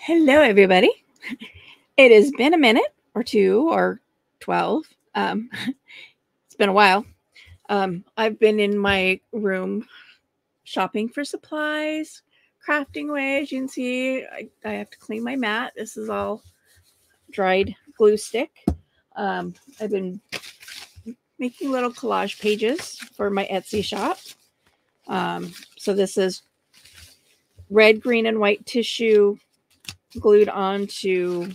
Hello, everybody. It has been a minute or two or 12. It's been a while. I've been in my room shopping for supplies, crafting away. As you can see, I have to clean my mat. This is all dried glue stick. I've been making little collage pages for my Etsy shop. So this is red, green, and white tissue glued onto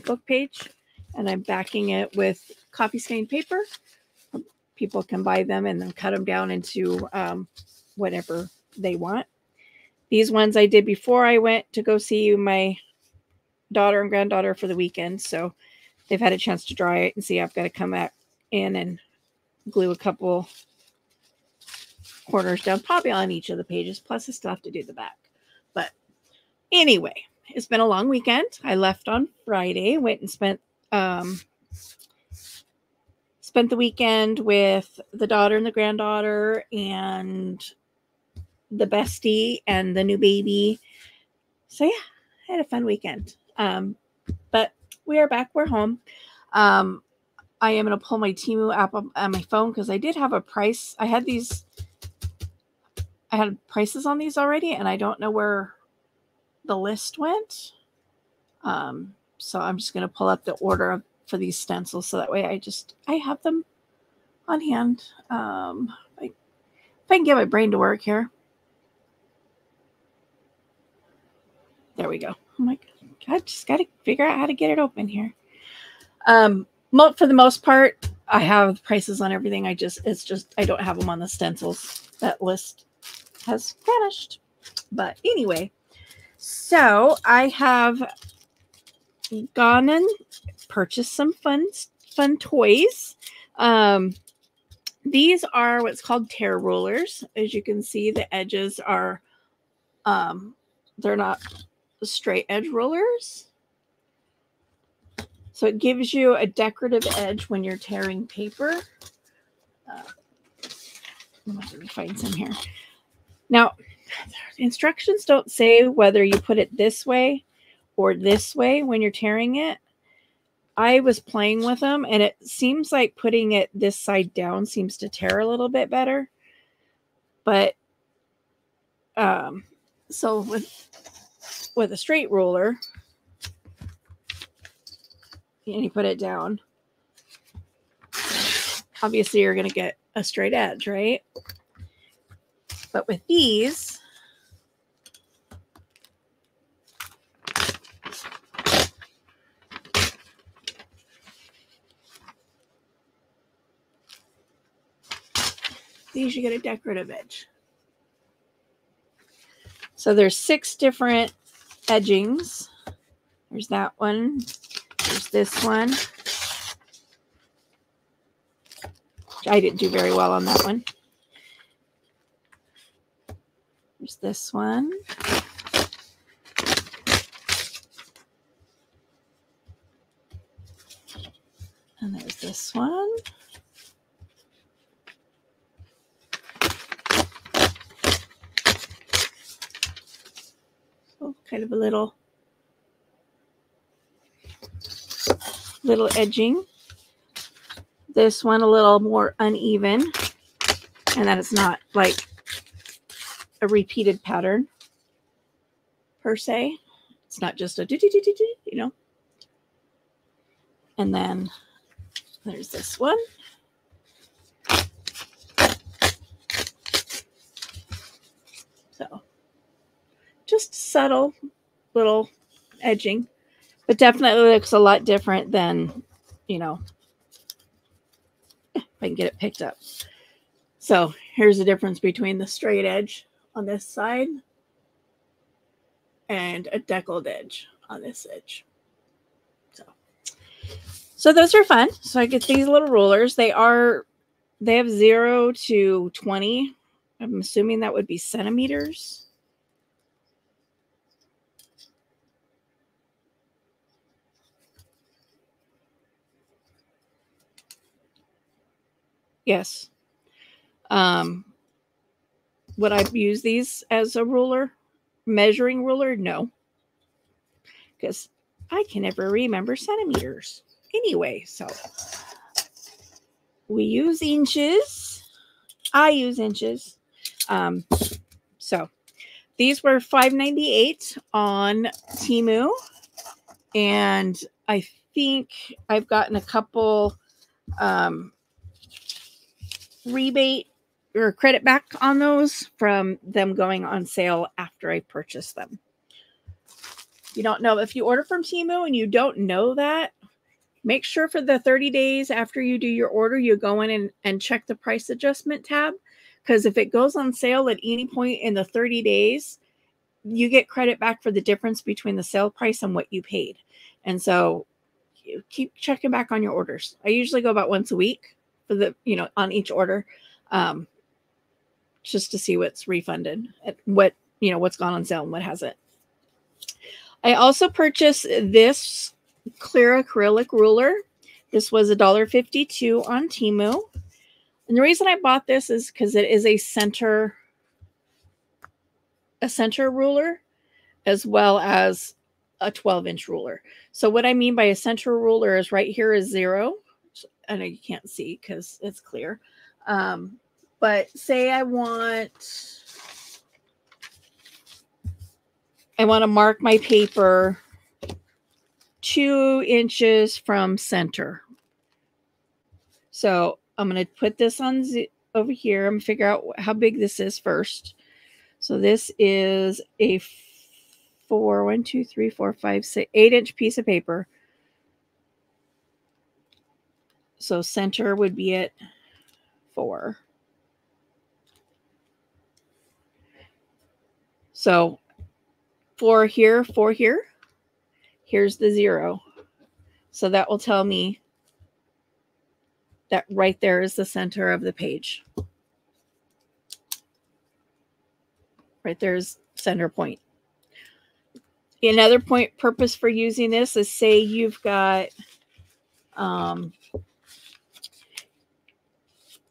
book page, and I'm backing it with coffee stain paper. People can buy them and then cut them down into whatever they want. These ones I did before I went to go see my daughter and granddaughter for the weekend, so they've had a chance to dry it. And see, I've got to come back in and glue a couple corners down, probably on each of the pages, plus I still have to do the back. But anyway, it's been a long weekend. I left on Friday, went and spent the weekend with the daughter and the granddaughter and the bestie and the new baby. So yeah, I had a fun weekend. But we are back. We're home. I am going to pull my TEMU app up on my phone because I did have a price. I had prices on these already, and I don't know where the list went. So I'm just going to pull up the order for these stencils so that way I have them on hand. If I can get my brain to work here. There we go. Oh my God, I just got to figure out how to get it open here. For the most part, I have prices on everything. I don't have them on the stencils. That list has vanished. But anyway, so I have gone and purchased some fun toys. These are what's called tear rulers. As you can see, the edges are they're not straight edge rulers, so it gives you a decorative edge when you're tearing paper. Let me find some here. Now, instructions don't say whether you put it this way or this way when you're tearing it. I was playing with them, and it seems like putting it this side down seems to tear a little bit better. But so with a straight ruler, and you put it down, obviously you're going to get a straight edge, right? But with these, you get a decorative edge. So there's 6 different edgings. There's that one. There's this one. I didn't do very well on that one. There's this one. And there's this one. So kind of a little edging. This one a little more uneven, and that it's not like a repeated pattern per se. It's not just a you know. And then there's this one. So just subtle little edging, but definitely looks a lot different than, if I can get it picked up. So here's the difference between the straight edge on this side and a deckled edge on this edge. So those are fun. So I get these little rulers. They have 0 to 20. I'm assuming that would be centimeters. Yes. Would I use these as a ruler? Measuring ruler? No. because I can never remember centimeters. Anyway, so we use inches. I use inches. So these were $5.98 on TEMU, and I think I've gotten a couple rebate or credit back on those from them going on sale after I purchased them. You don't know if you order from TEMU and you don't know that, make sure for the 30 days after you do your order, you go in and check the price adjustment tab, because if it goes on sale at any point in the 30 days, you get credit back for the difference between the sale price and what you paid. And so you keep checking back on your orders. I usually go about once a week for the, on each order, just to see what's refunded, what, what's gone on sale and what hasn't. I also purchased this clear acrylic ruler. This was $1.52 on TEMU. And the reason I bought this is because it is a center ruler as well as a 12-inch ruler. So what I mean by a center ruler is right here is 0. I know you can't see because it's clear. But say I want to mark my paper 2 inches from center. So I'm going to put this on over here. I'm going to figure out how big this is first. So this is a 8-inch piece of paper. So center would be at 4. So 4 here, 4 here. Here's the 0. So that will tell me that right there is the center of the page. Right there's center point. Another purpose for using this is, say you've got,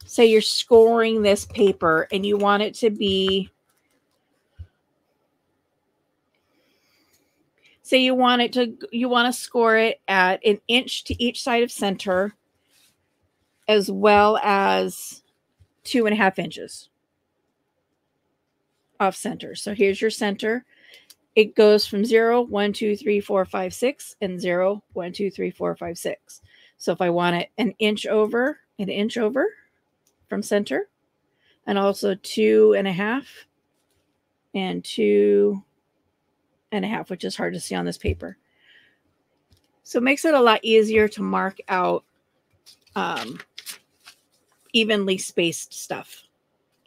say you're scoring this paper and you want it to be, say you want to score it at 1 inch to each side of center, as well as 2.5 inches off center. So here's your center. It goes from 0, 1, 2, 3, 4, 5, 6, and 0, 1, 2, 3, 4, 5, 6. So if I want it 1 inch over from center, and also 2.5 and 2.5, which is hard to see on this paper. So it makes it a lot easier to mark out evenly spaced stuff.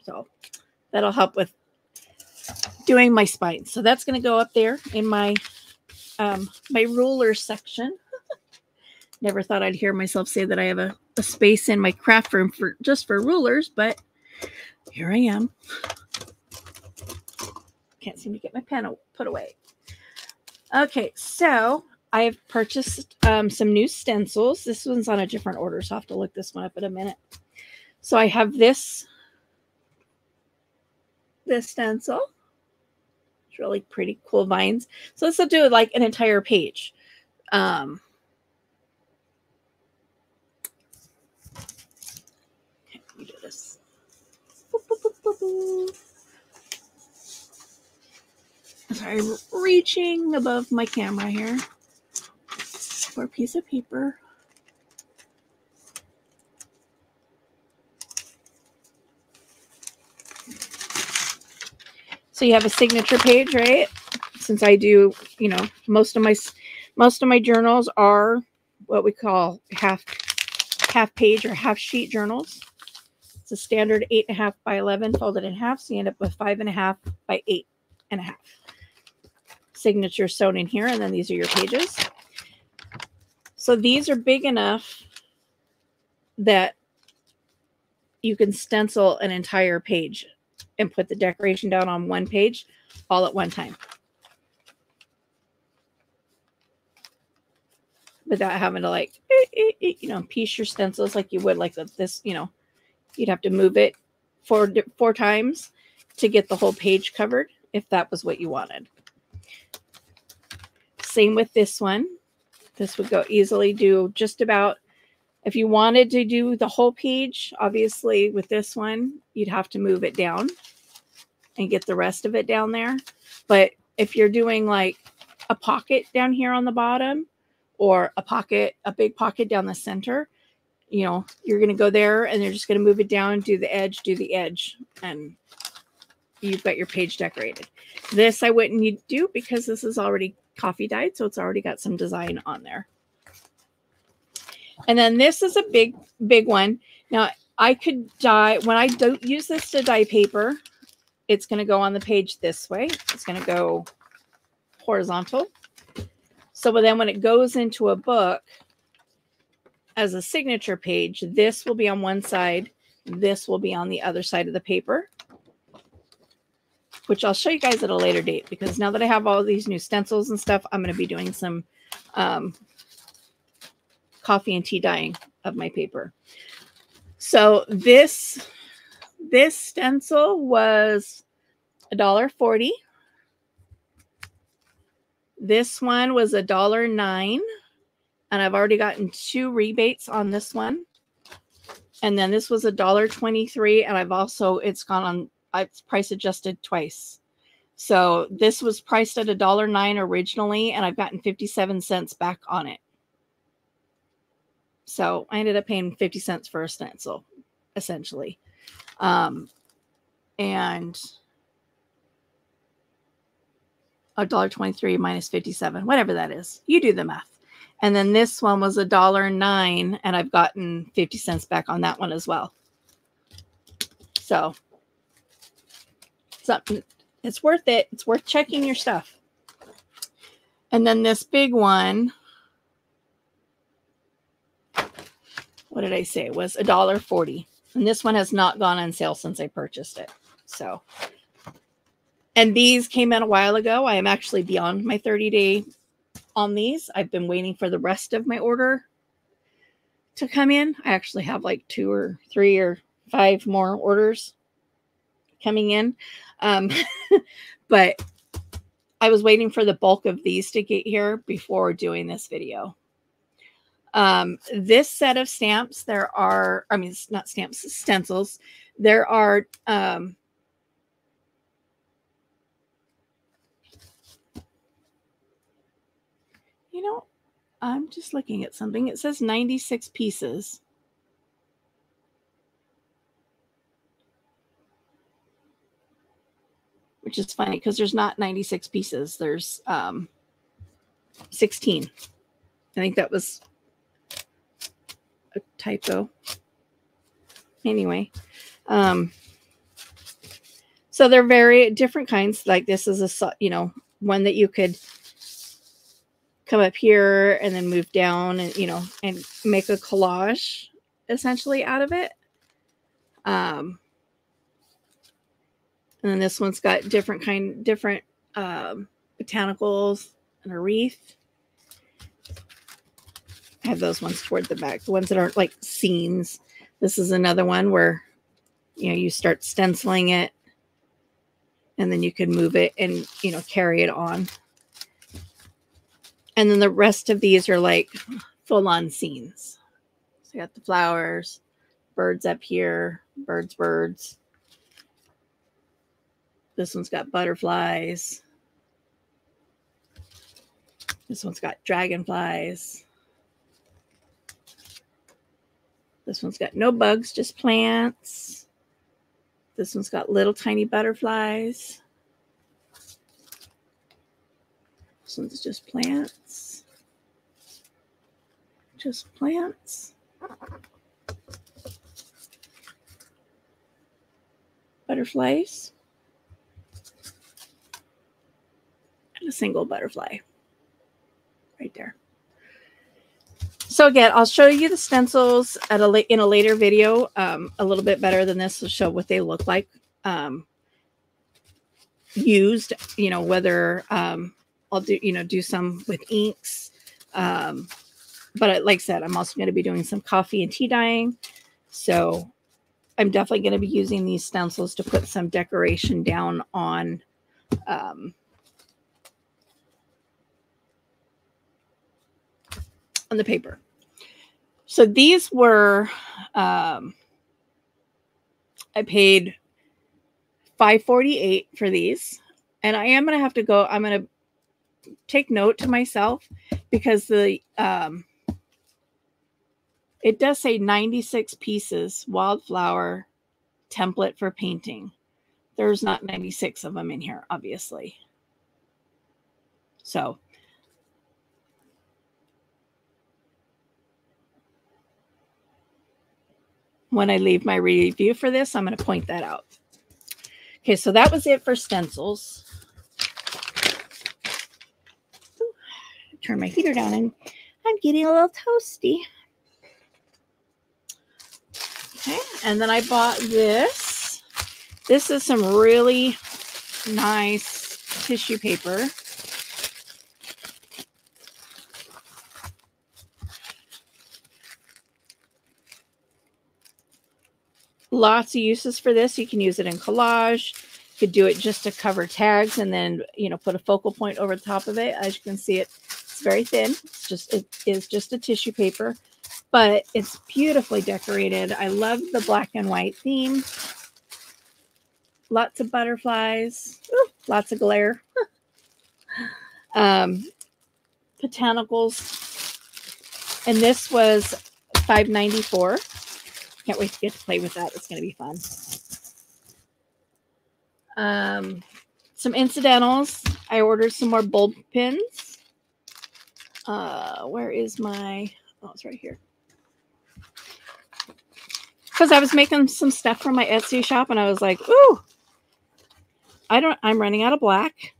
So that'll help with doing my spine. So that's going to go up there in my my ruler section. Never thought I'd hear myself say that I have a space in my craft room just for rulers, but here I am. Can't seem to get my pen put away. Okay, so I have purchased some new stencils. This one's on a different order, so I'll have to look this one up in a minute. So I have this stencil. It's really pretty cool vines. So this will do like an entire page. Okay, let me do this. Boop, boop, boop, boop, boop. Sorry, I'm reaching above my camera here for a piece of paper. So you have a signature page, right? Since I do, most of my journals are what we call half page or half sheet journals. It's a standard 8.5 by 11 folded in half, so you end up with 5.5 by 8.5. Signature sewn in here, and then these are your pages. So these are big enough that you can stencil an entire page and put the decoration down on one page all at one time without having to piece your stencils like you would like this. You'd have to move it 4 times to get the whole page covered if that was what you wanted. Same with this one. This would go easily do just about, if you wanted to do the whole page, obviously with this one, you'd have to move it down and get the rest of it down there. But if you're doing like a pocket down here on the bottom, or a big pocket down the center, you know, you're going to go there and you're just going to move it down, do the edge, and you've got your page decorated. This I wouldn't need to do because this is already coffee dyed, so it's already got some design on there. And then this is a big one. Now I could dye, when I don't use this to dye paper, it's going to go on the page this way. It's going to go horizontal. So then when it goes into a book as a signature page, this will be on one side, this will be on the other side of the paper, which I'll show you guys at a later date, because now that I have all these new stencils and stuff, I'm going to be doing some coffee and tea dyeing of my paper. So this stencil was $1.40. This one was $1.09, and I've already gotten 2 rebates on this one. And then this was $1.23, and it's gone on, it's price adjusted twice. So this was priced at $1.09 originally, and I've gotten 57 cents back on it. So I ended up paying 50 cents for a stencil, essentially. And $1.23 minus 57, whatever that is. You do the math. And then this one was $1.09, and I've gotten 50 cents back on that one as well. So it's worth it. It's worth checking your stuff. And then this big one, what did I say? It was $1.40. And this one has not gone on sale since I purchased it. So, and these came in a while ago. I am actually beyond my 30-day on these. I've been waiting for the rest of my order to come in. I actually have like 2 or 3 or 5 more orders coming in. But I was waiting for the bulk of these to get here before doing this video. This set of stamps, it's not stamps, stencils. There are, you know, I'm just looking at something. It says 96 pieces. Which is funny because there's not 96 pieces. There's 16. I think that was a typo. Anyway, so they're very different kinds. Like this is a, one that you could come up here and then move down and, and make a collage essentially out of it. And then this one's got different botanicals and a wreath. I have those ones toward the back, the ones that aren't like scenes. This is another one where, you start stenciling it and then you can move it and, carry it on. And then the rest of these are like full-on scenes. So you got the flowers, birds up here, birds. This one's got butterflies. This one's got dragonflies. This one's got no bugs, just plants. This one's got little tiny butterflies. This one's just plants. Just plants. Butterflies. And a single butterfly right there. So again, I'll show you the stencils in a later video, a little bit better than this to show what they look like used, whether I'll do some with inks. But like I said, I'm also going to be doing some coffee and tea dyeing. So I'm definitely going to be using these stencils to put some decoration down on on the paper. So these were, I paid $5.48 for these. And I am going to have to go, I'm going to take note to myself because the, it does say 96 pieces, wildflower template for painting. There's not 96 of them in here, obviously. So when I leave my review for this, I'm going to point that out. Okay, so that was it for stencils. Turn my heater down and I'm getting a little toasty. Okay, and then I bought this. This is some really nice tissue paper. Lots of uses for this. You can use it in collage. You could do it just to cover tags and then, you know, put a focal point over the top of it. As you can see, it's very thin. It is just a tissue paper, but it's beautifully decorated. I love the black and white theme. Lots of butterflies. Ooh, lots of glare. Botanicals. And this was $5.94. Can't wait to get to play with that. It's going to be fun. Some incidentals. I ordered some more bulb pins. Where is my... Oh, it's right here. Because I was making some stuff for my Etsy shop, and I was like, ooh, I'm running out of black.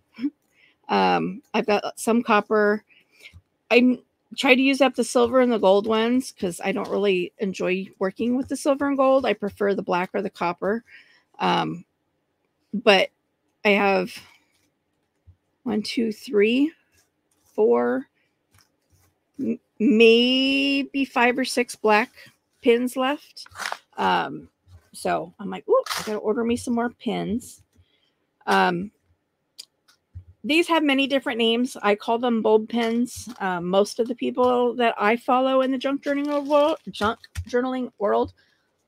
I've got some copper. I try to use up the silver and the gold ones because I don't really enjoy working with the silver and gold. I prefer the black or the copper. But I have 1, 2, 3, 4, maybe 5 or 6 black pins left. So I'm like, oh, I gotta order me some more pins. These have many different names. I call them bulb pins. Most of the people that I follow in the junk journaling world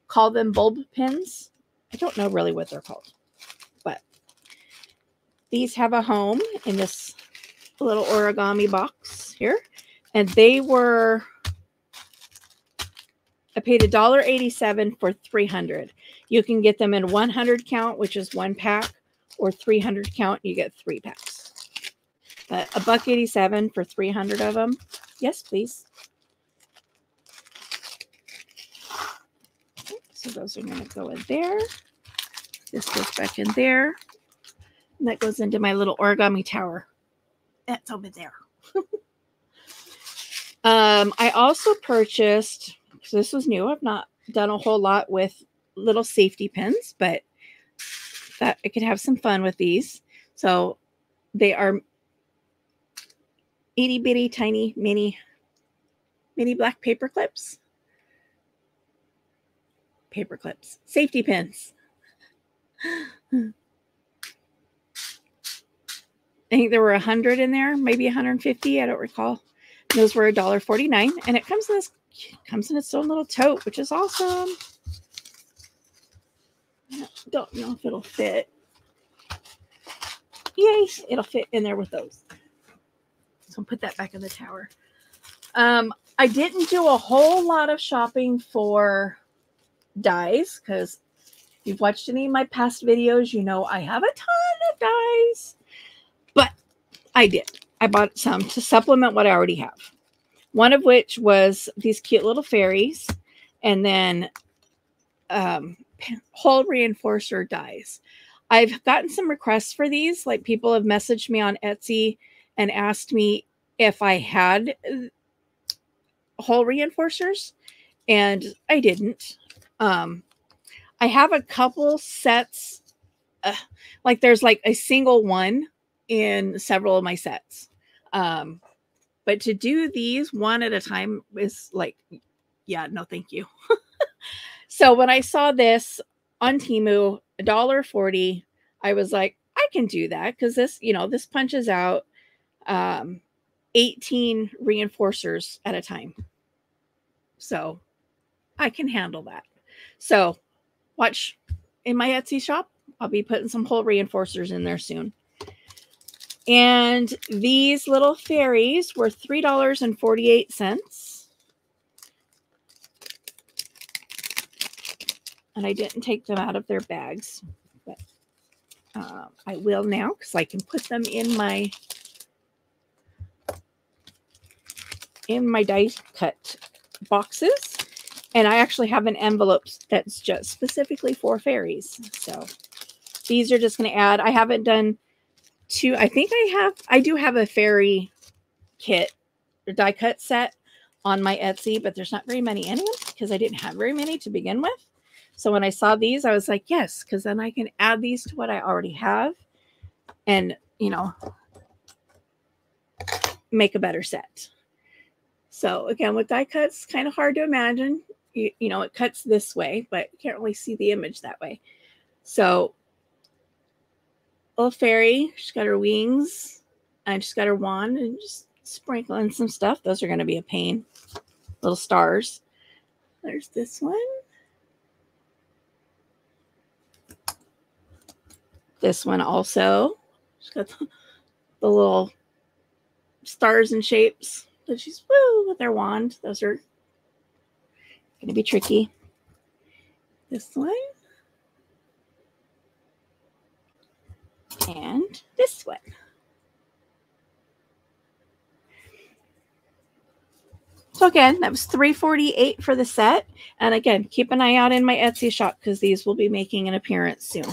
call them bulb pins. I don't know really what they're called, but these have a home in this little origami box here. And they were, I paid $1.87 for 300. You can get them in 100 count, which is 1 pack, or 300 count, you get 3 packs. But $1.87 for 300 of them. Yes, please. Okay, so those are going to go in there. This goes back in there. And that goes into my little origami tower. That's over there. I also purchased, so this was new. I've not done a whole lot with little safety pins, but that I could have some fun with these. So they are itty bitty tiny mini black paper clips. Paper clips. Safety pins. I think there were 100 in there, maybe 150. I don't recall. Those were $1.49, and it comes in its own little tote, which is awesome. I don't know if it'll fit. Yay! It'll fit in there with those. So I'll put that back in the tower. I didn't do a whole lot of shopping for dies because if you've watched any of my past videos, you know I have a ton of dies. But I did. I bought some to supplement what I already have. One of which was these cute little fairies, and then hole reinforcer dies. I've gotten some requests for these. Like, people have messaged me on Etsy and asked me if I had hole reinforcers, and I didn't. I have a couple sets. Like, there's like a single one in several of my sets. But to do these one at a time is like, yeah, no, thank you. So when I saw this on TEMU, $1.40, I was like, I can do that because this, you know, this punches out. 18 reinforcers at a time. So I can handle that. So watch in my Etsy shop. I'll be putting some whole reinforcers in there soon. And these little fairies were $3.48. And I didn't take them out of their bags, but I will now because I can put them in my die cut boxes. And I actually have an envelope that's just specifically for fairies. So these are just going to add. I haven't done two. I think I do have a fairy kit or die cut set on my Etsy, but there's not very many in it because I didn't have very many to begin with. So when I saw these, I was like, yes, because then I can add these to what I already have and, you know, make a better set. So again, with die cuts, kind of hard to imagine. You know, it cuts this way, but you can't really see the image that way. So little fairy, she's got her wings and she's got her wand and just sprinkling some stuff. Those are going to be a pain. Little stars. There's this one. This one also. She's got the little stars and shapes that she's with their wand. Those are going to be tricky. This one. And this one. So again, that was $3.48 for the set. And again, keep an eye out in my Etsy shop because these will be making an appearance soon.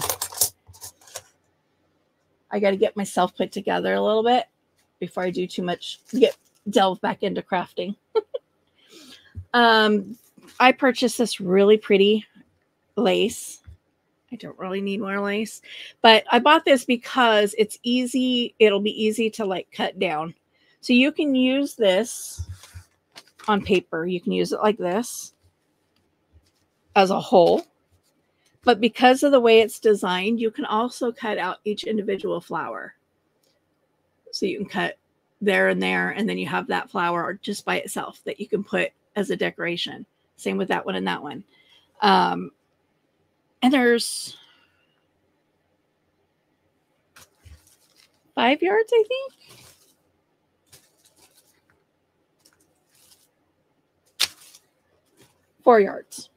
I got to get myself put together a little bit before I do too much, delve back into crafting. I purchased this really pretty lace. I don't really need more lace, but I bought this because it's easy. It'll be easy to like cut down. So you can use this on paper. You can use it like this as a whole. But because of the way it's designed, you can also cut out each individual flower. So you can cut there and there, and then you have that flower just by itself that you can put as a decoration. Same with that one and that one. And there's 5 yards, I think. Four yards.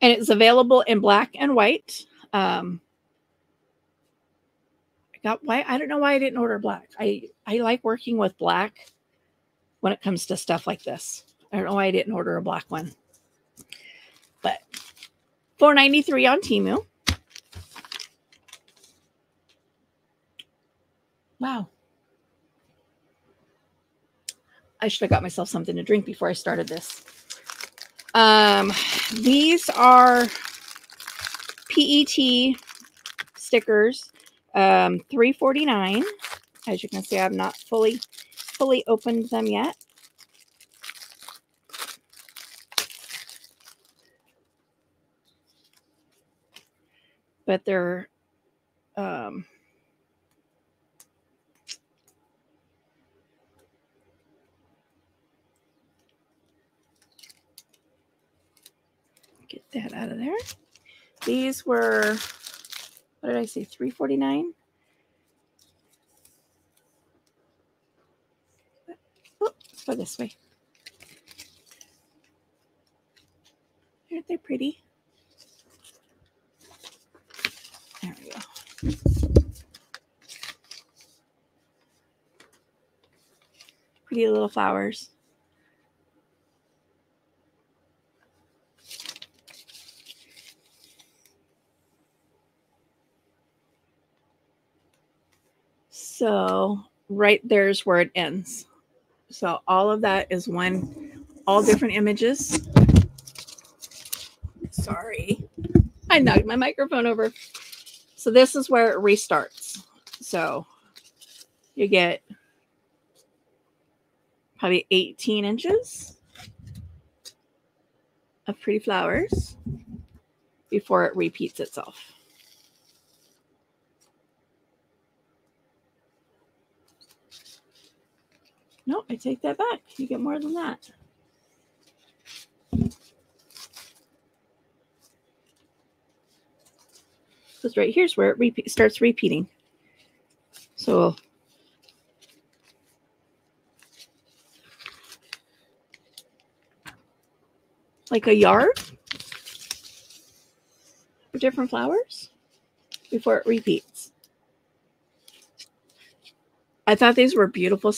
And it's available in black and white. I got white. I don't know why I didn't order black. I like working with black when it comes to stuff like this. I don't know why I didn't order a black one. But $4.93 on TEMU. Wow. I should have got myself something to drink before I started this. These are PET stickers, $3.49. As you can see, I've not fully opened them yet. But they're get that out of there. These were, what did I say, $3.49? Oh, let's go this way. Aren't they pretty? There we go. Pretty little flowers. So right there's where it ends. So all of that is all different images. Sorry, I knocked my microphone over. So this is where it restarts. So you get probably 18 inches of pretty flowers before it repeats itself. No, I take that back. You get more than that. Because right here's where it starts repeating. So like a yard for different flowers before it repeats. I thought these were beautiful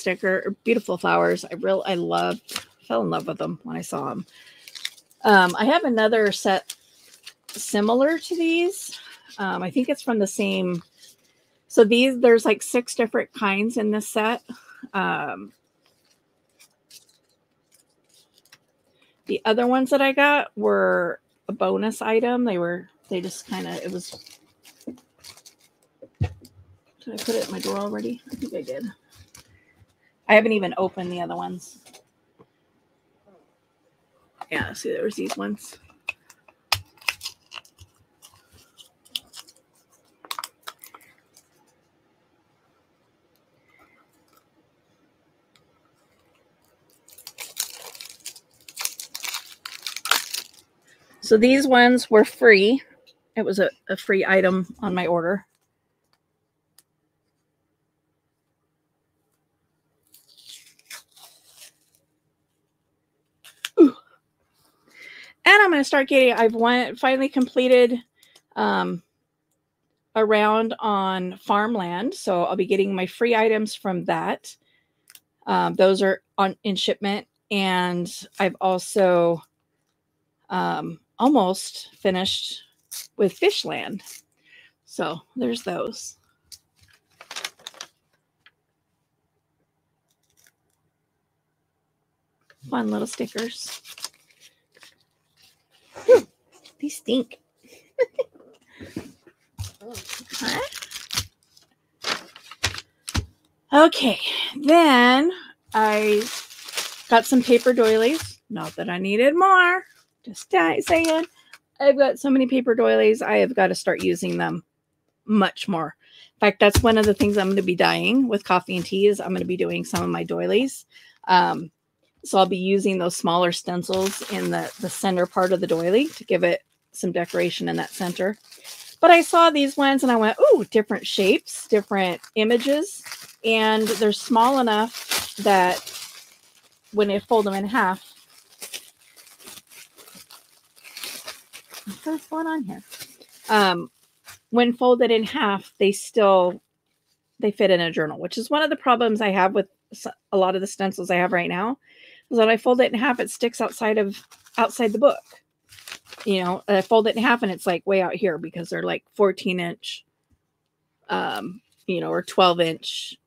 beautiful flowers. fell in love with them when I saw them. I have another set similar to these. I think it's from the same. So there's like 6 different kinds in this set. The other ones that I got were a bonus item. They just kind of, it was, did I put it in my drawer already? I think I did. I haven't even opened the other ones. Yeah, see, there was these ones. So these ones were free. It was a free item on my order. Ooh. And I'm going to start getting, finally completed a round on farmland. So I'll be getting my free items from that. Those are in shipment. And I've also almost finished with Fishland. So there's those. Fun little stickers. Whew, these stink. Okay, then I got some paper doilies. Not that I needed more. Just saying. I've got so many paper doilies. I have got to start using them much more. In fact, that's one of the things I'm going to be dyeing with coffee and tea is I'm going to be doing some of my doilies. So I'll be using those smaller stencils in the center part of the doily to give it some decoration in that center. But I saw these ones and I went, ooh, different shapes, different images. And they're small enough that when I fold them in half, what's going on here? When folded in half, they fit in a journal, which is one of the problems I have with a lot of the stencils I have right now. Is that I fold it in half, it sticks outside the book. You know, I fold it in half and it's like way out here because they're like 14-inch, or 12-inch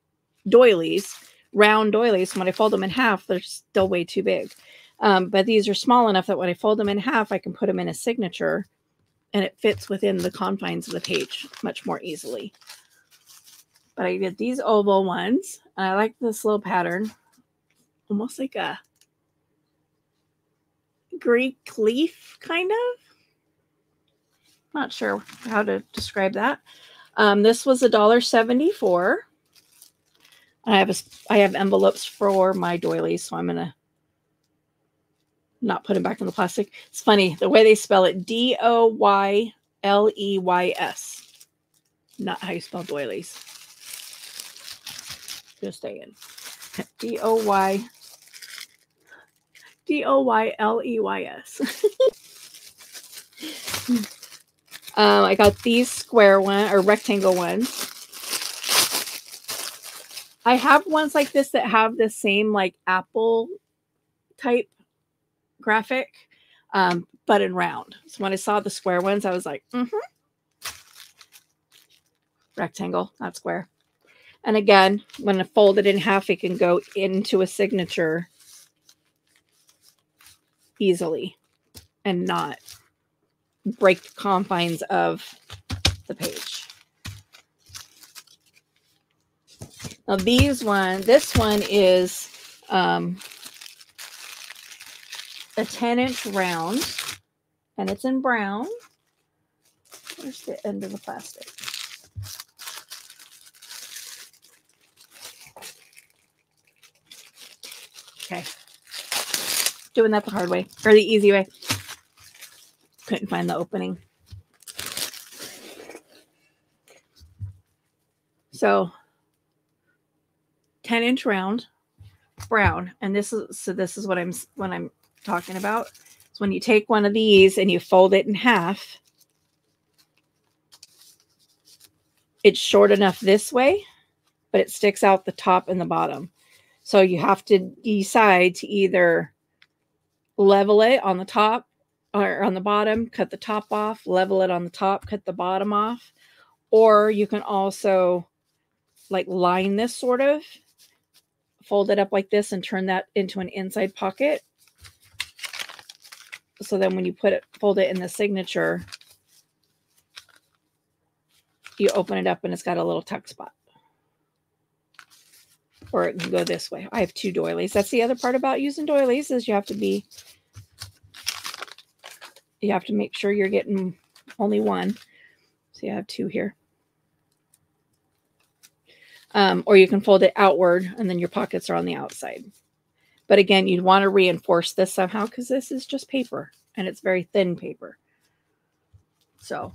doilies, round doilies. When I fold them in half, they're still way too big. But these are small enough that when I fold them in half, I can put them in a signature and it fits within the confines of the page much more easily. But I did these oval ones. And I like this little pattern. Almost like a Greek leaf, kind of. Not sure how to describe that. This was $1.74. I have envelopes for my doilies, so I'm gonna not put them back in the plastic. It's funny the way they spell it: Doyleys, not how you spell doilies. Just saying. Doyleys. I got these square or rectangle ones. I have ones like this that have the same like apple type graphic, but in round. So when I saw the square ones, I was like, rectangle, not square. And again, when I fold it in half, it can go into a signature easily and not break the confines of the page. Now this one is a 10-inch round, and it's in brown. Where's the end of the plastic? Okay. Doing that the hard way, or the easy way. Couldn't find the opening. So 10-inch round brown, and this is what I'm talking about. So when you take one of these and you fold it in half, it's short enough this way, but it sticks out the top and the bottom. So you have to decide to either level it on the top or on the bottom, cut the top off, level it on the top, cut the bottom off, or you can also like line this sort of, fold it up like this and turn that into an inside pocket. So then when you fold it in the signature, you open it up and it's got a little tuck spot. Or it can go this way. I have 2 doilies. That's the other part about using doilies, is you have to make sure you're getting only one. So you have 2 here. Or you can fold it outward and then your pockets are on the outside. But again, you'd want to reinforce this somehow because this is just paper and it's very thin paper. So,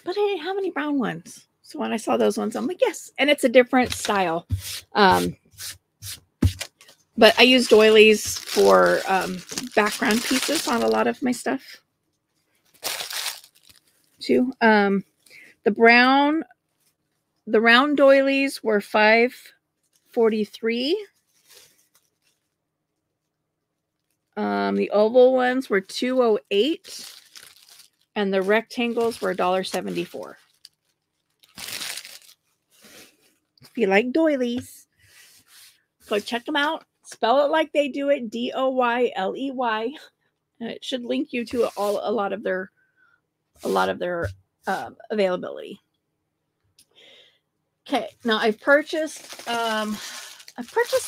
but I didn't have any brown ones. So when I saw those ones, I'm like, yes. And it's a different style. But I use doilies for background pieces on a lot of my stuff too. The round doilies were $5.43. The oval ones were $2.08. And the rectangles were $1.74. If you like doilies, go check them out. Spell it like they do it, DOYLEY, and it should link you to a lot of their availability. Okay, now I've purchased a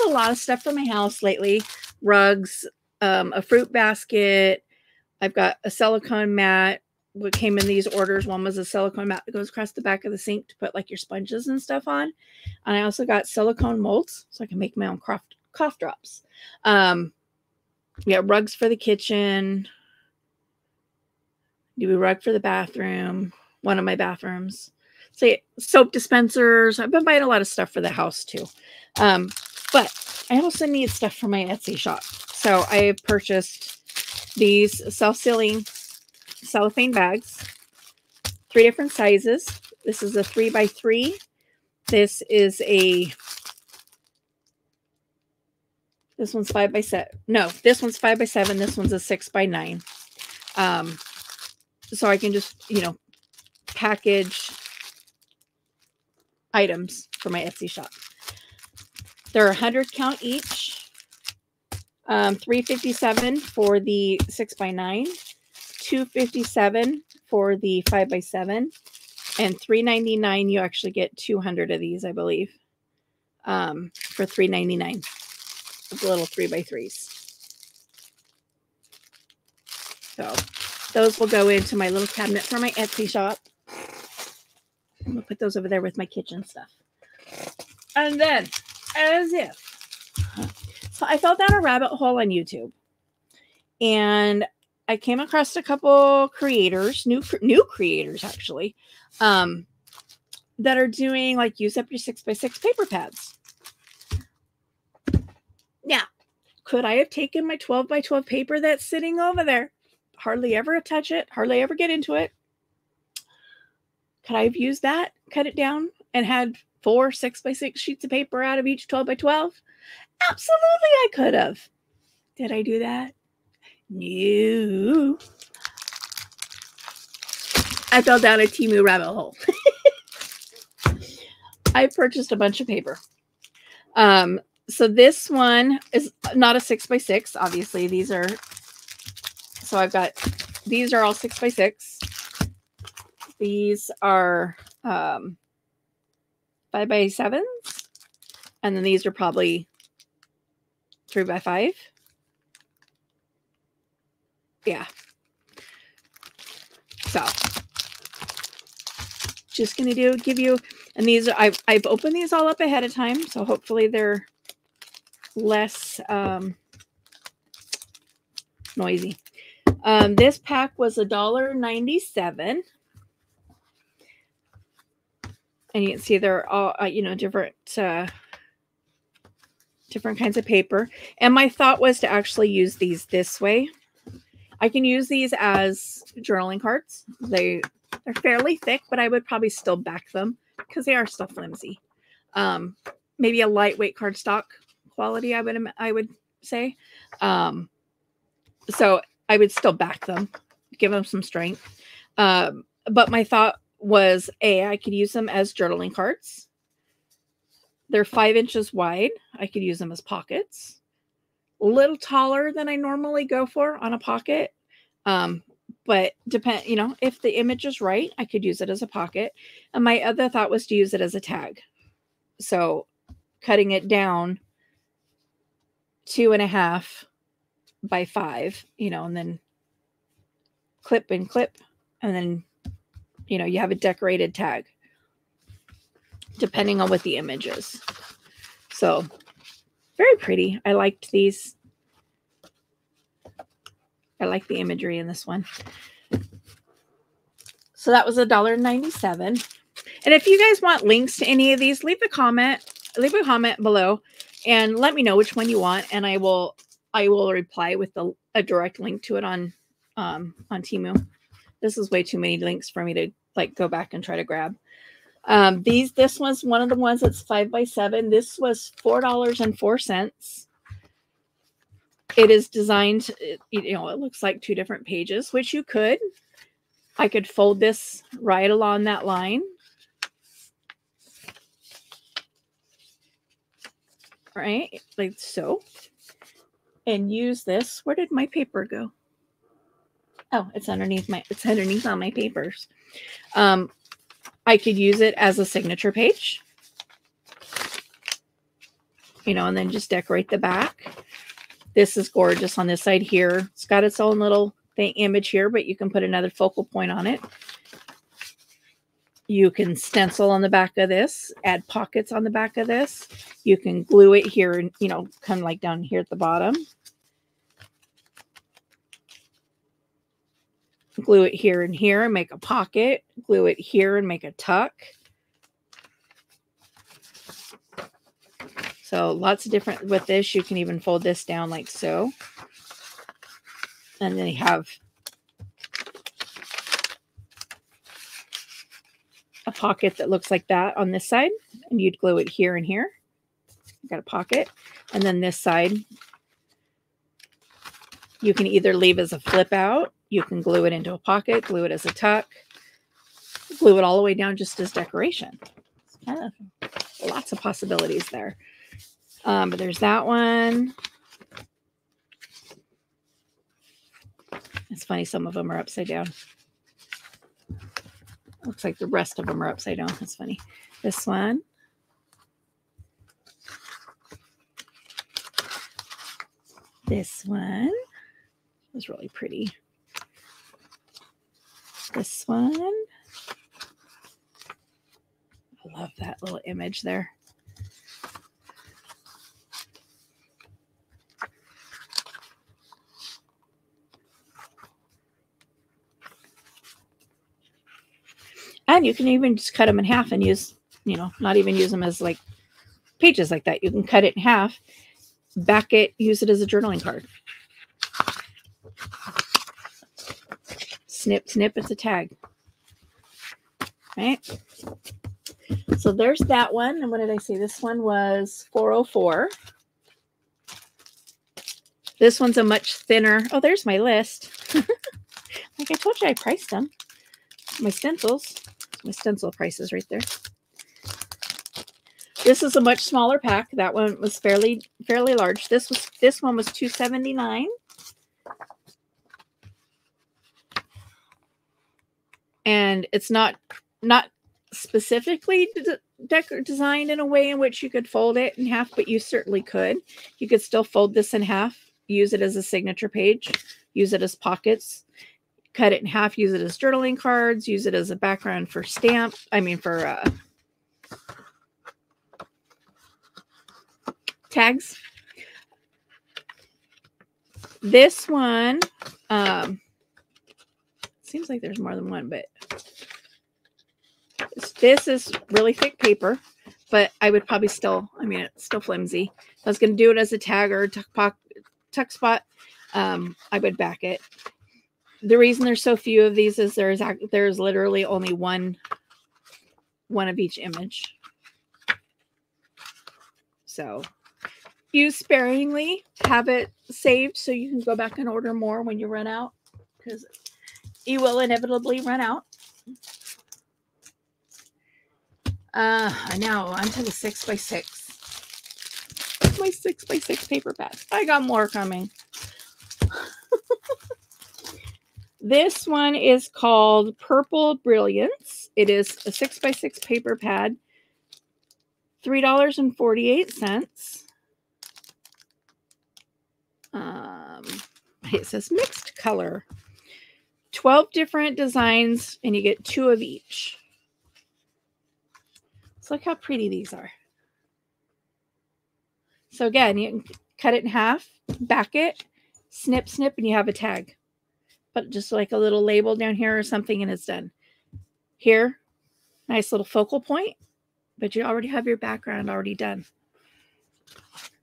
lot of stuff for my house lately. Rugs, a fruit basket. I've got a silicone mat. What came in these orders, one was a silicone mat that goes across the back of the sink to put like your sponges and stuff on. And I also got silicone molds so I can make my own cough drops. We got rugs for the kitchen. Do a rug for the bathroom, one of my bathrooms. Say soap dispensers. I've been buying a lot of stuff for the house too. But I also need stuff for my Etsy shop. So I have purchased these self-sealing cellophane bags, 3 different sizes. This is a 3x3. This one's 5x7. No, this one's 5x7. This one's a 6x9. So I can just, package items for my Etsy shop. They're 100 count each. $3.57 for the 6x9. $2.57 for the 5x7, and $3.99. You actually get 200 of these, I believe, for $3.99. With little 3x3s. So those will go into my little cabinet for my Etsy shop. I'm gonna put those over there with my kitchen stuff. And then, so I fell down a rabbit hole on YouTube, and I came across a couple creators, new creators actually, that are doing like use up your 6x6 paper pads. Now, could I have taken my 12x12 paper that's sitting over there, hardly ever touch it, hardly ever get into it? Could I have used that, cut it down, and had 4 6x6 sheets of paper out of each 12x12? Absolutely, I could have. Did I do that? No. I fell down a TEMU rabbit hole. I purchased a bunch of paper. So this one is not a 6x6. Obviously, these are. So I've got. These are all 6x6. These are 5x7s, and then these are probably 3x5. Yeah. So just going to give you, and these are, I've opened these all up ahead of time. So hopefully they're less noisy. This pack was $1.97. And you can see they're all, different kinds of paper. And my thought was to actually use these this way. I can use these as journaling cards. They're fairly thick, but I would probably still back them because they are still flimsy. Maybe a lightweight cardstock quality, I would say. So I would still back them, give them some strength. But my thought was, I could use them as journaling cards. They're 5 inches wide. I could use them as pockets. A little taller than I normally go for on a pocket. But if the image is right, I could use it as a pocket. And my other thought was to use it as a tag. So cutting it down 2.5 by 5, and then clip and clip, and then, you have a decorated tag depending on what the image is. So very pretty. I liked these. I like the imagery in this one. So that was $1.97. And if you guys want links to any of these, leave a comment below and let me know which one you want. And I will reply with a direct link to it on TEMU. This is way too many links for me to go back and try to grab. This was one of the ones that's 5 by 7. This was $4.04. It is designed, it looks like 2 different pages, which I could fold this right along that line. Right, like so. And use this. Where did my paper go? Oh, it's underneath on my papers. I could use it as a signature page. And then just decorate the back. This is gorgeous on this side here. It's got its own little image here, but you can put another focal point on it. You can stencil on the back of this, add pockets on the back of this. You can glue it here and, kind of like down here at the bottom. Glue it here and here and make a pocket. Glue it here and make a tuck. So lots of different, with this, you can even fold this down like so. And then you have a pocket that looks like that on this side. And you'd glue it here and here. You got a pocket. And then this side, you can either leave as a flip out. You can glue it into a pocket, glue it as a tuck, glue it all the way down just as decoration. It's kind of lots of possibilities there. But there's that one. It's funny, some of them are upside down. Looks like the rest of them are upside down. That's funny. This one. This one was really pretty. This one. I love that little image there. And you can even just cut them in half and use, not even use them as like pages like that. You can cut it in half, back it, use it as a journaling card. Snip, snip, it's a tag. Right? So there's that one. And what did I say? This one was $4.04. This one's a much thinner. Oh, there's my list. Like I told you, I priced them. My stencils. My stencil prices right there. This is a much smaller pack. That one was fairly large. This one was $2.79. And it's not specifically designed in a way in which you could fold it in half, but you certainly could. You could still fold this in half, use it as a signature page, use it as pockets, cut it in half, use it as journaling cards, use it as a background for tags. This one, seems like there's more than one, but this is really thick paper, but I would probably still, I mean, it's still flimsy. If I was going to do it as a tag or tuck spot, I would back it. The reason there's so few of these is there's literally only one of each image. So use sparingly, have it saved so you can go back and order more when you run out, because you will inevitably run out. Now onto the 6x6. My 6x6 paper pad. I got more coming. This one is called Purple Brilliance. It is a 6x6 paper pad. $3.48. It says mixed color. 12 different designs, and you get 2 of each. So look how pretty these are. So again, you can cut it in half, back it, snip, snip, and you have a tag. Put just like a little label down here or something, and it's done. Here, nice little focal point, but you already have your background already done.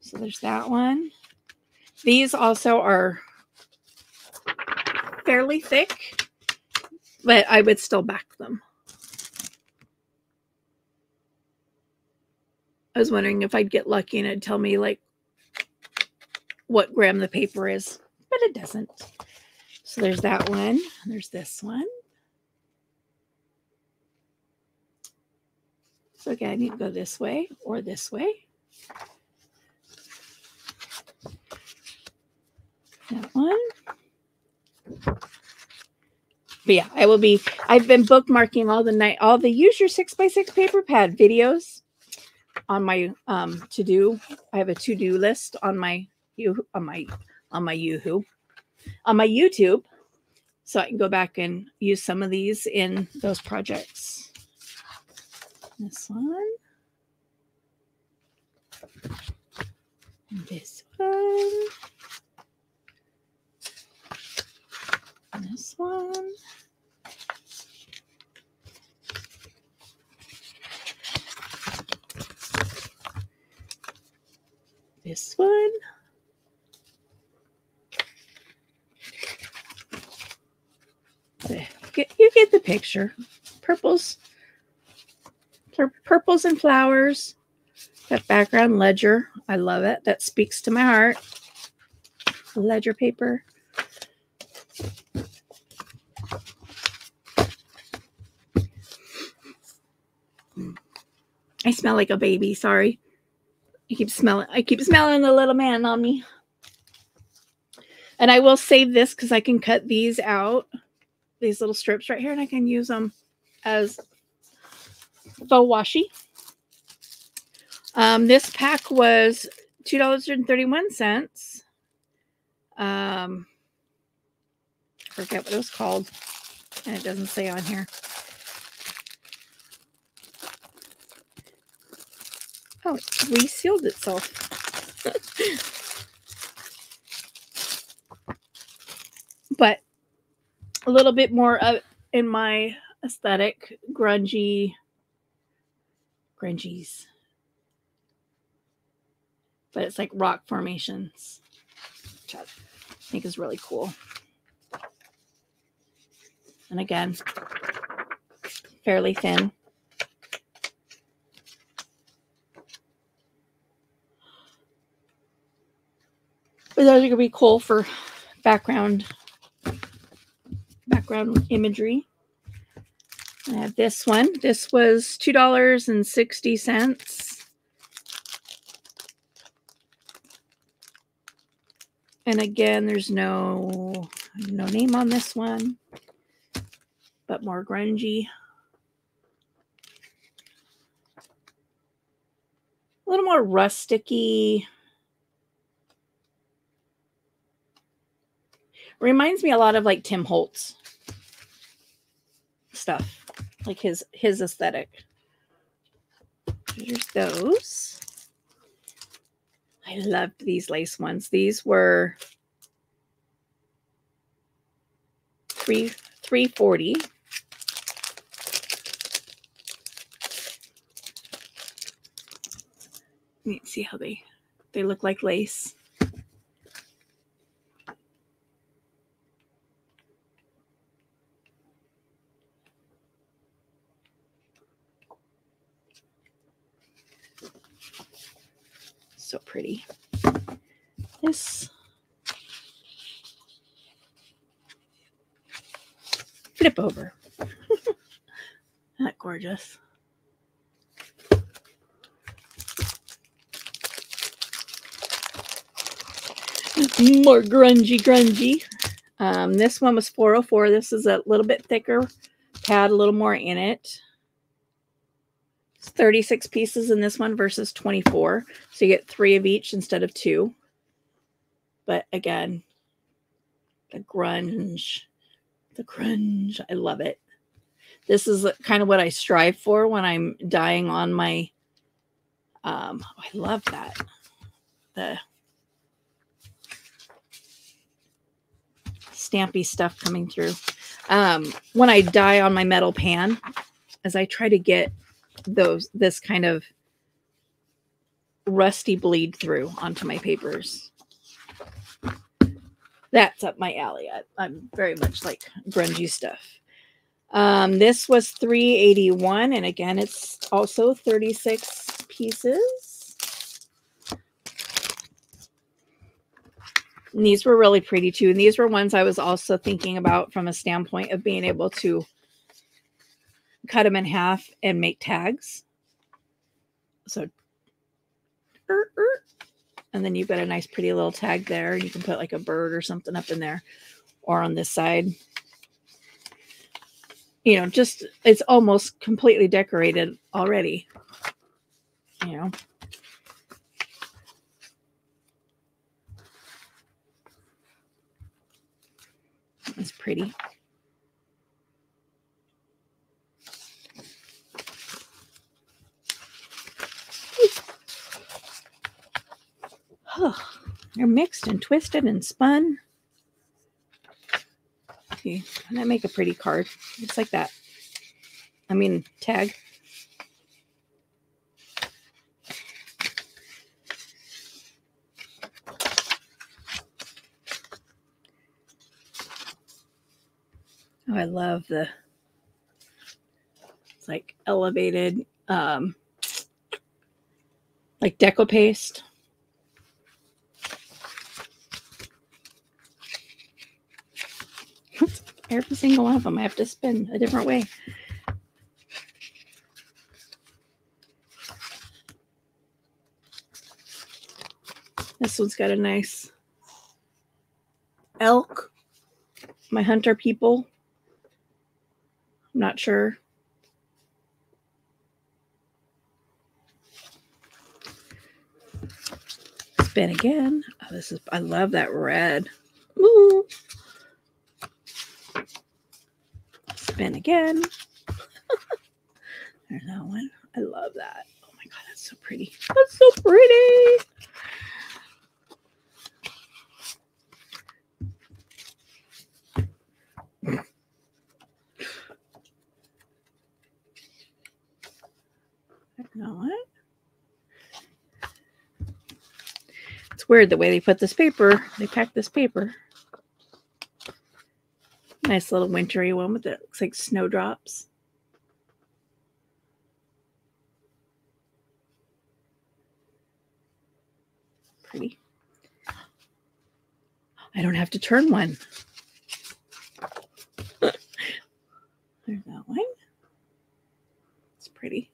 So there's that one. These also are fairly thick, but I would still back them. I was wondering if I'd get lucky and it'd tell me like what gram the paper is, but it doesn't. So there's that one. There's this one. So again, you can go this way or this way. That one. But yeah, I've been bookmarking all the use your 6x6 paper pad videos on my to-do. I have a to-do list on my YouTube, so I can go back and use some of these in those projects. This one, this one, this one. This one. You get the picture. Purples and flowers. That background ledger. I love it. That speaks to my heart. Ledger paper. I smell like a baby. Sorry. I keep smelling the little man on me. And I will save this because I can cut these out. These little strips right here, and I can use them as faux washi. This pack was $2.31. Forget what it was called, and it doesn't say on here. Oh, it resealed itself. But a little bit more in my aesthetic, grungies. But it's like rock formations, which I think is really cool. And again, fairly thin. But those are going to be cool for background imagery. I have this one. This was $2.60. And again, there's no name on this one, but more grungy. A little more rusticy. Reminds me a lot of like Tim Holtz stuff, like his aesthetic. Here's those. I loved these lace ones. These were $340. You can see how they look like lace. So pretty. This flip over. Isn't that gorgeous? More grungy. This one was $404. This is a little bit thicker pad, a little more in it. It's 36 pieces in this one versus 24. So you get 3 of each instead of 2. But again, the grunge, I love it. This is kind of what I strive for when I'm dyeing on my, I love that. The stampy stuff coming through. When I dye on my metal pan, as I try to get this kind of rusty bleed through onto my papers. That's up my alley. I'm very much like grungy stuff. This was $381, and again, it's also 36 pieces. And these were really pretty too. And these were ones I was also thinking about from a standpoint of being able to cut them in half and make tags. So, and then you've got a nice pretty little tag there. You can put like a bird or something up in there or on this side. You know, just, it's almost completely decorated already. You know. It's pretty. Oh, they're mixed and twisted and spun. Okay, and that make a pretty card. It's like that. I mean, tag. Oh, I love the, it's like elevated, like deco paste. Every single one of them I have to spin a different way. This one's got a nice elk. My hunter people. I'm not sure. Spin again. Oh, this is, I love that red. Ooh. Spin again. There's that one. I love that. Oh my God, that's so pretty. That's so pretty. There's that one. It's weird the way they put this paper. They pack this paper. Nice little wintry one with it. Looks like snowdrops. Pretty. I don't have to turn one. There's that one. It's pretty.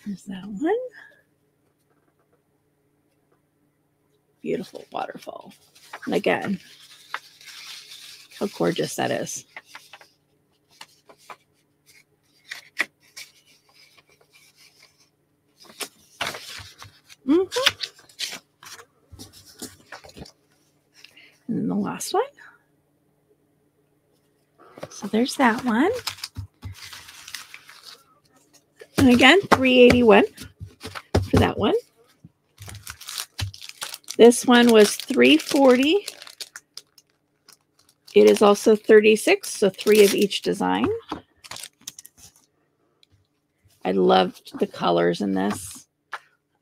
There's that one. Beautiful waterfall. And again, how gorgeous that is. And then the last one. So there's that one. And again, $381 for that one. This one was $3.40. It is also 36, so 3 of each design. I loved the colors in this.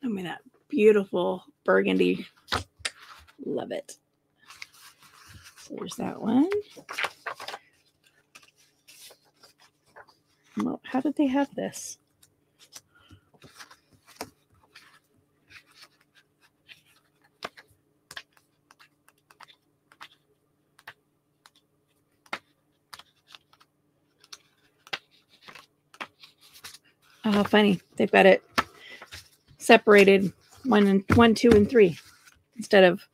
I mean, that beautiful burgundy. Love it. So there's that one. Well, how did they have this? Oh, how funny. They've got it separated 1, 2, and 3 instead of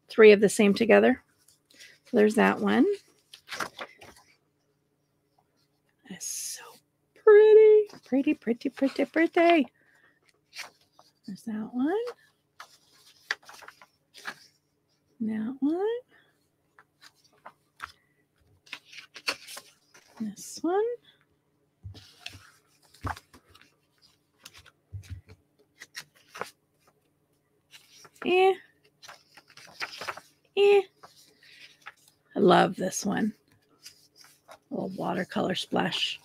3 of the same together. So there's that one. That's so pretty. Pretty, pretty, pretty, pretty. There's that one. That one. This one. I love this one. A little watercolor splash.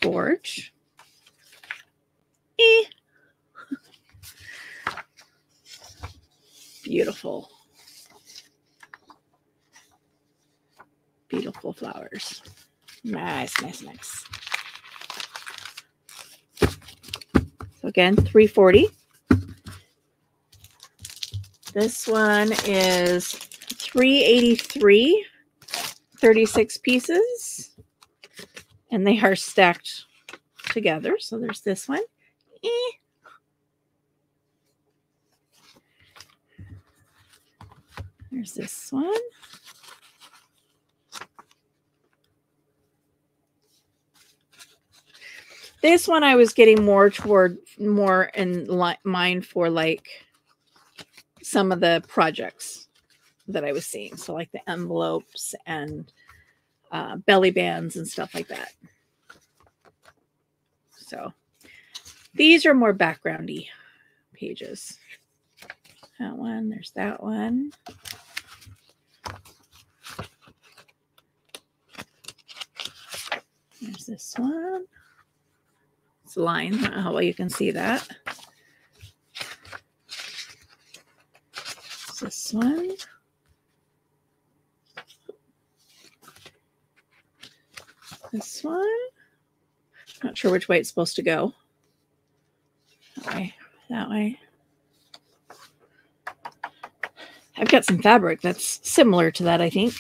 Gorge. Beautiful. Beautiful flowers. Nice, nice, nice. So again, $3.40. This one is $3.83, 36 pieces. And they are stacked together. So there's this one. There's this one. This one I was getting more in mind for like some of the projects that I was seeing. So like the envelopes and belly bands and stuff like that. So these are more backgroundy pages. That one, there's that one. There's this one. It's lines. I don't know how well you can see that. There's this one. This one. Not sure which way it's supposed to go. That way. That way. I've got some fabric that's similar to that, I think.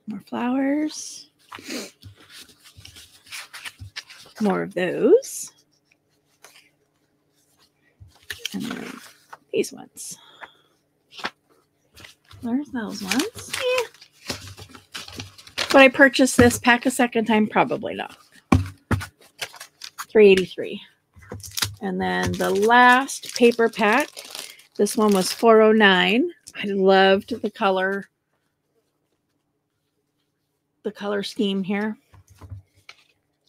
More flowers. More of those. And then these ones. There's those ones. Yeah. Would I purchase this pack a second time? Probably not. $3.83. And then the last paper pack, this one was $4.09. I loved the color scheme here.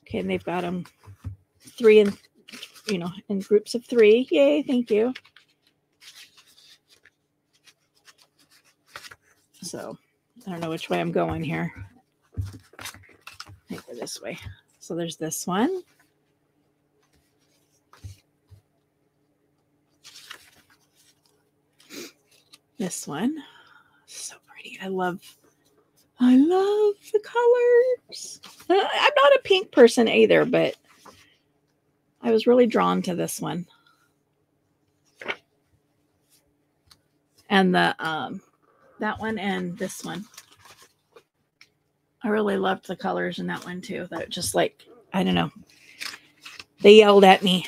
Okay, and they've got them 3 and in groups of 3. Yay, thank you. So I don't know which way I'm going here. I think we're this way. So there's this one. This one. So pretty. I love the colors. I'm not a pink person either, but I was really drawn to this one. And the that one and this one. I really loved the colors in that one too. That just like, I don't know. They yelled at me.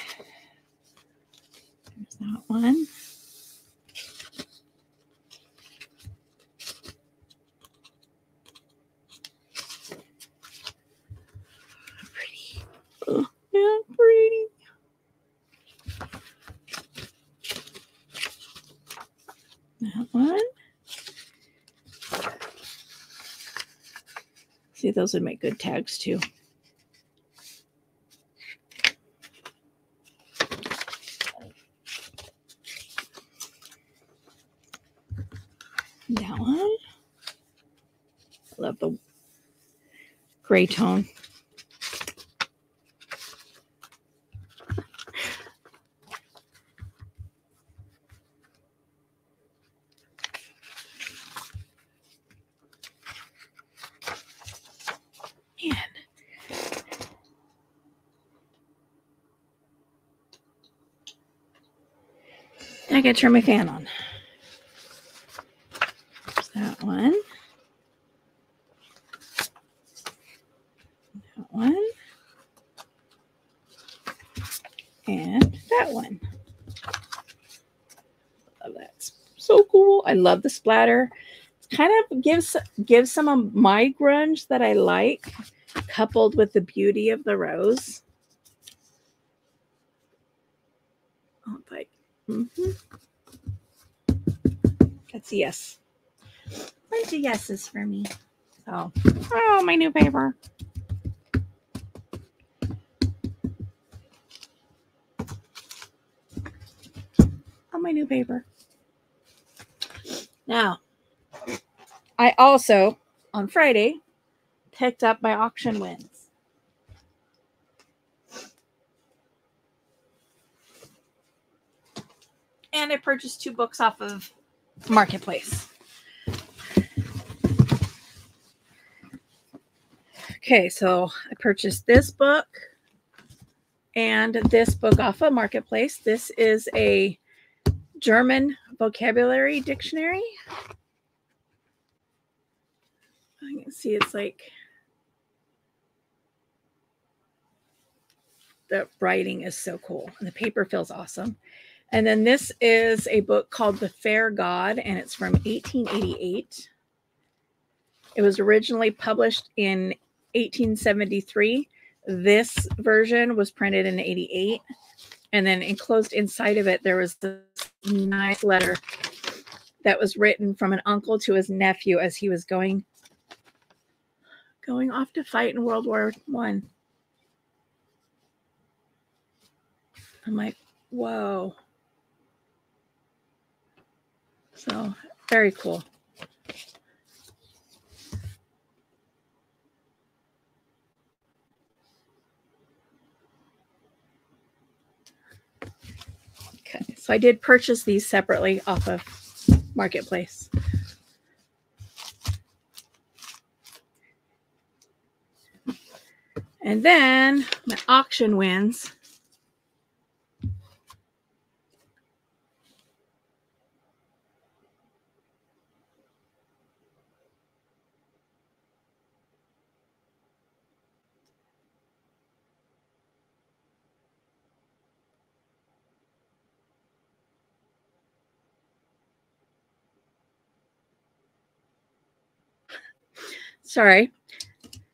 There's that one. Pretty. Oh, yeah, pretty. That one. See, those would make good tags too. That one. I love the gray tone. Man. I gotta turn my fan on. There's that one. That one. And that one. Oh, that's so cool. I love the splatter. It kind of gives some of my grunge that I like, coupled with the beauty of the rose. Oh, like, That's a yes. Bunch of yeses for me. So, oh, my new paper. On my new paper. Now, I also, on Friday, picked up my auction wins. And I purchased 2 books off of Marketplace. Okay, so I purchased this book and this book off of Marketplace. This is a German vocabulary dictionary. You can see it's like the writing is so cool and the paper feels awesome. And then this is a book called The Fair God, and it's from 1888. It was originally published in 1873. This version was printed in 88. And then enclosed inside of it, there was this nice letter that was written from an uncle to his nephew as he was going off to fight in World War I. I'm like, whoa. So very cool. Okay, so I did purchase these separately off of Marketplace. And then my auction wins. Sorry,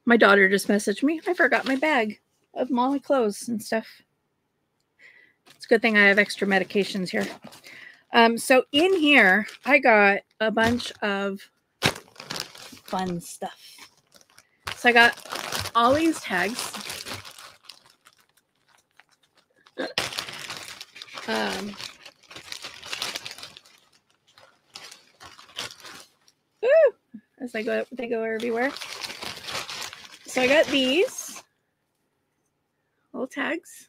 my daughter just messaged me. I forgot my bag of Molly clothes and stuff. It's a good thing I have extra medications here. So in here, I got a bunch of fun stuff. So I got all these tags. As they go everywhere. So I got these little tags.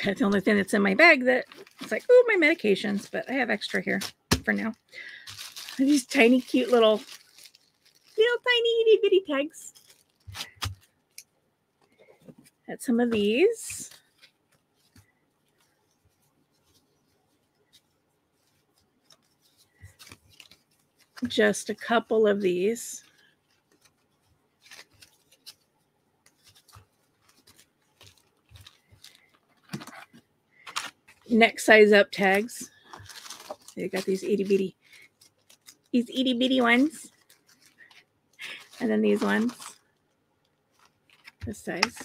That's the only thing that's in my bag that it's like, oh, my medications, but I have extra here for now. These tiny, cute little tiny itty bitty tags. Got some of these. Just a couple of these. Next size up tags. So you got these itty bitty ones. And then these ones. This size.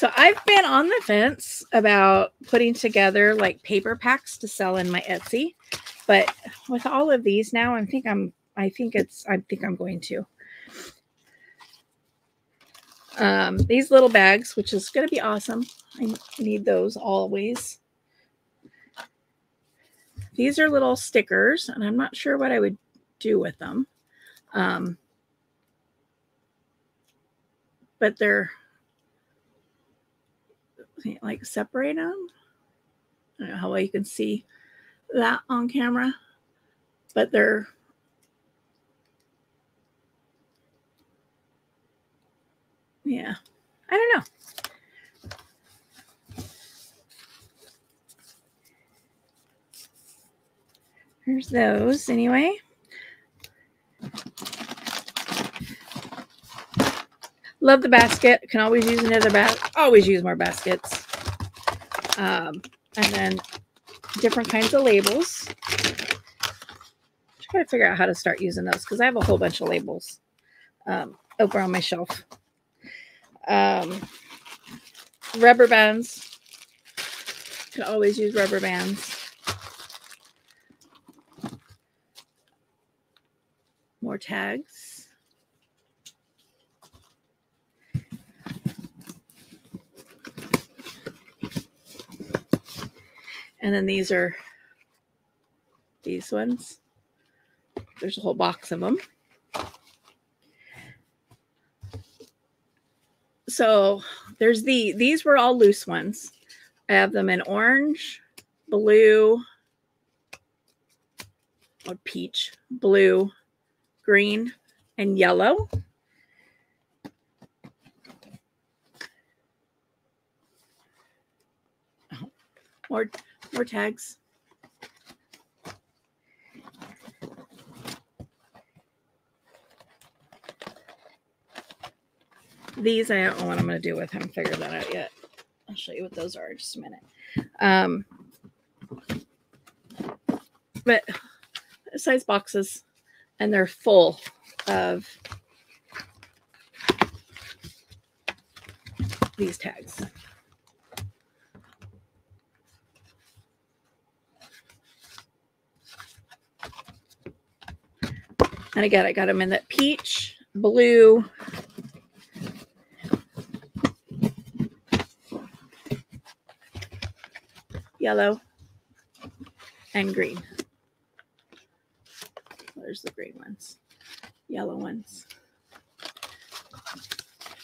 So I've been on the fence about putting together like paper packs to sell in my Etsy, but with all of these now, I think I'm going to. These little bags, which is going to be awesome. I need those always. These are little stickers, and I'm not sure what I would do with them. But they're like separate them. I don't know how well you can see that on camera, but they're yeah, I don't know. Here's those anyway. Love the basket. Can always use another basket. Always use more baskets. And then different kinds of labels. Try to figure out how to start using those because I have a whole bunch of labels over on my shelf. Rubber bands. Can always use rubber bands. More tags. And then these are these ones. There's a whole box of them. So there's these were all loose ones. I have them in orange, blue, or peach, blue, green, and yellow. More tags. These I don't know what I'm going to do with. I haven't figured that out yet. I'll show you what those are in just a minute. But size boxes, and they're full of these tags. And again, I got them in that peach, blue, yellow, and green. There's the green ones, yellow ones.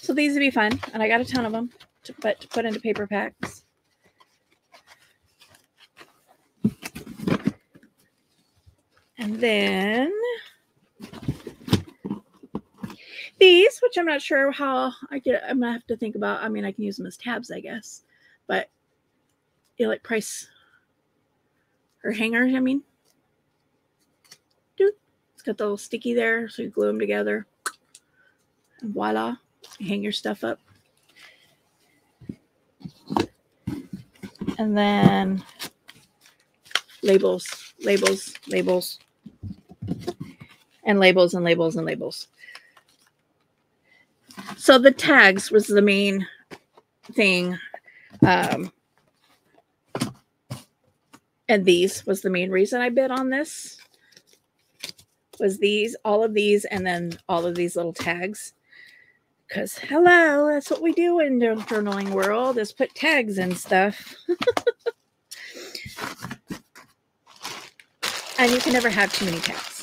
So these would be fun, and I got a ton of them to put into paper packs. And then these, which I'm not sure how I'm gonna have to think about. I mean, I can use them as tabs, I guess, but you know, like price or hangers. I mean, dude, it's got the little sticky there, so you glue them together, and voila, you hang your stuff up. And then labels, labels, labels, and labels, and labels, and labels. So the tags was the main thing. And these was the main reason I bid on this. Was these, all of these, and then all of these little tags. Because, hello, that's what we do in the journaling world, is put tags and stuff. And you can never have too many tags.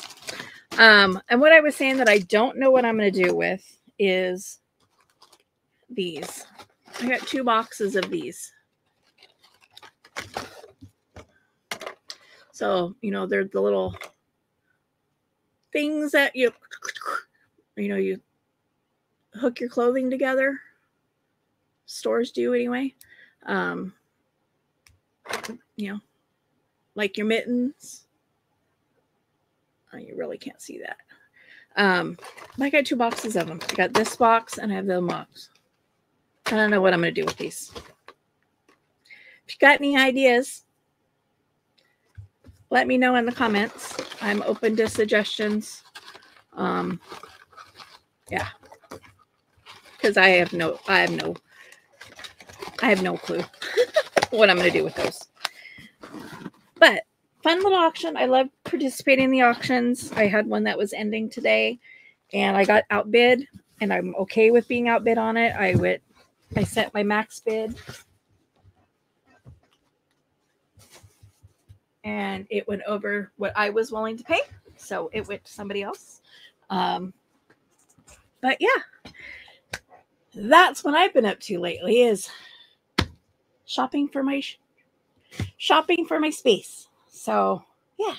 And what I was saying that I don't know what I'm going to do with is these. I got 2 boxes of these. So, you know, they're the little things that you hook your clothing together. Stores do anyway. You know, like your mittens. Oh, you really can't see that. I got 2 boxes of them. I got this box and I have the box. I don't know what I'm going to do with these. If you got any ideas, let me know in the comments. I'm open to suggestions. Yeah. Because I have no I have no clue what I'm going to do with those. But fun little auction. I love participating in the auctions. I had one that was ending today, and I got outbid, and I'm okay with being outbid on it. I set my max bid, and it went over what I was willing to pay, so it went to somebody else. But yeah, that's what I've been up to lately, is shopping for my space. So yeah.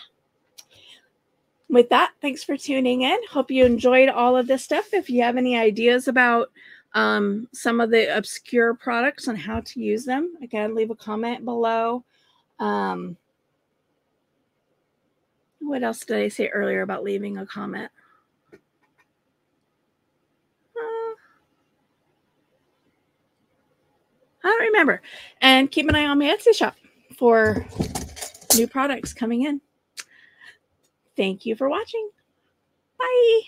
With that, thanks for tuning in. Hope you enjoyed all of this stuff. If you have any ideas about some of the obscure products and how to use them, again, leave a comment below. What else did I say earlier about leaving a comment? I don't remember. And keep an eye on my Etsy shop for new products coming in. Thank you for watching. Bye.